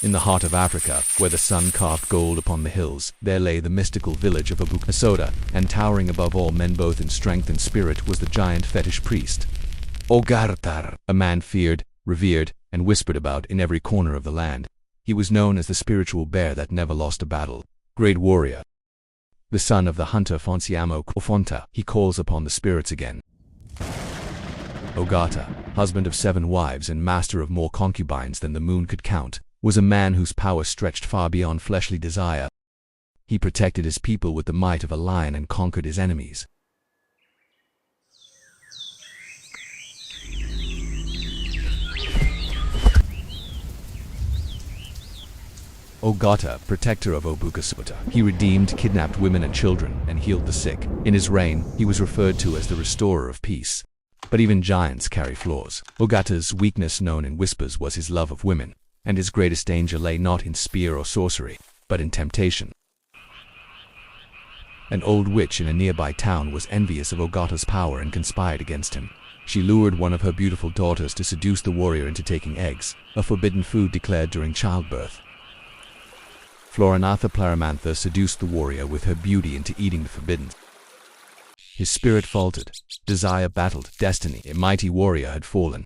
In the heart of Africa, where the sun carved gold upon the hills, there lay the mystical village of Obu Kasota, and towering above all men both in strength and spirit was the giant fetish priest, Ogartar, a man feared, revered, and whispered about in every corner of the land. He was known as the spiritual bear that never lost a battle, great warrior. The son of the hunter Fonciamo Ofonta, he calls upon the spirits again. Ogatar, husband of 7 wives and master of more concubines than the moon could count, was a man whose power stretched far beyond fleshly desire. He protected his people with the might of a lion and conquered his enemies. Ogatar, protector of Obu Kasota, he redeemed kidnapped women and children and healed the sick. In his reign, he was referred to as the restorer of peace. But even giants carry flaws. Ogatar's weakness, known in whispers, was his love of women, and his greatest danger lay not in spear or sorcery, but in temptation. An old witch in a nearby town was envious of Ogatar's power and conspired against him. She lured one of her beautiful daughters to seduce the warrior into taking eggs, a forbidden food declared during childbirth. Florinatha Plaramantha seduced the warrior with her beauty into eating the forbidden. His spirit faltered, desire battled destiny, a mighty warrior had fallen.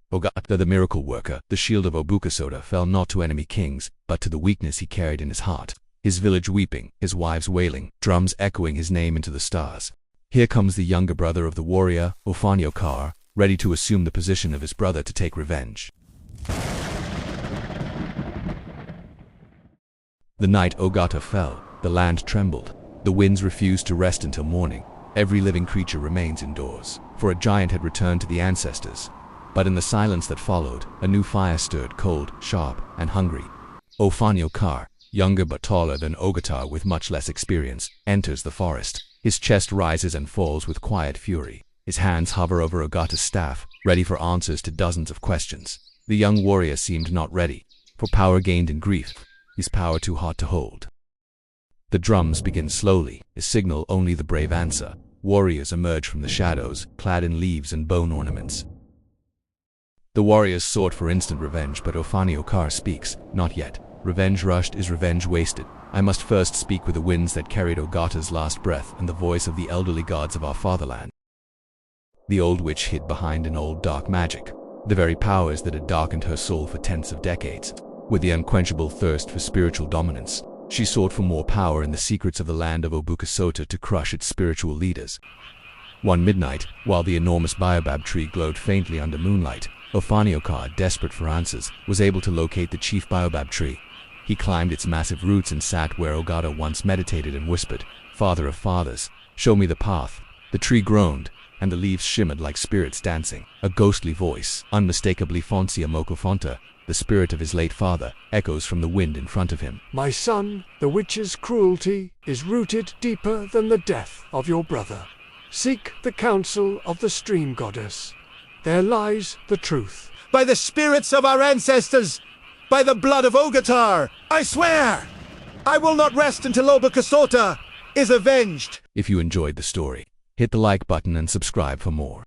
Ogatar, the miracle worker, the shield of Obu Kasota, fell not to enemy kings, but to the weakness he carried in his heart. His village weeping, his wives wailing, drums echoing his name into the stars. Here comes the younger brother of the warrior, Ofanio, ready to assume the position of his brother to take revenge. The night Ogatar fell, the land trembled. The winds refused to rest until morning. Every living creature remains indoors, for a giant had returned to the ancestors. But in the silence that followed, a new fire stirred, cold, sharp, and hungry. Ofanio, younger but taller than Ogatar with much less experience, enters the forest. His chest rises and falls with quiet fury. His hands hover over Ogatar's staff, ready for answers to dozens of questions. The young warrior seemed not ready, for power gained in grief, his power too hard to hold. The drums begin slowly, a signal only the brave answer. Warriors emerge from the shadows, clad in leaves and bone ornaments. The warriors sought for instant revenge, but Ofanio speaks, "Not yet. Revenge rushed is revenge wasted. I must first speak with the winds that carried Ogatar's last breath and the voice of the elderly gods of our fatherland." The old witch hid behind an old dark magic, the very powers that had darkened her soul for tens of decades. With the unquenchable thirst for spiritual dominance, she sought for more power in the secrets of the land of Obu Kasota to crush its spiritual leaders. One midnight, while the enormous baobab tree glowed faintly under moonlight, Ofanio, desperate for answers, was able to locate the chief baobab tree. He climbed its massive roots and sat where Ogatar once meditated and whispered, "Father of fathers, show me the path." The tree groaned, and the leaves shimmered like spirits dancing. A ghostly voice, unmistakably Fonciamo Ofonta, the spirit of his late father, echoes from the wind in front of him. "My son, the witch's cruelty is rooted deeper than the death of your brother. Seek the counsel of the stream goddess. There lies the truth." By the spirits of our ancestors, by the blood of Ogatar, I swear, I will not rest until Obu Kasota is avenged. If you enjoyed the story, hit the like button and subscribe for more.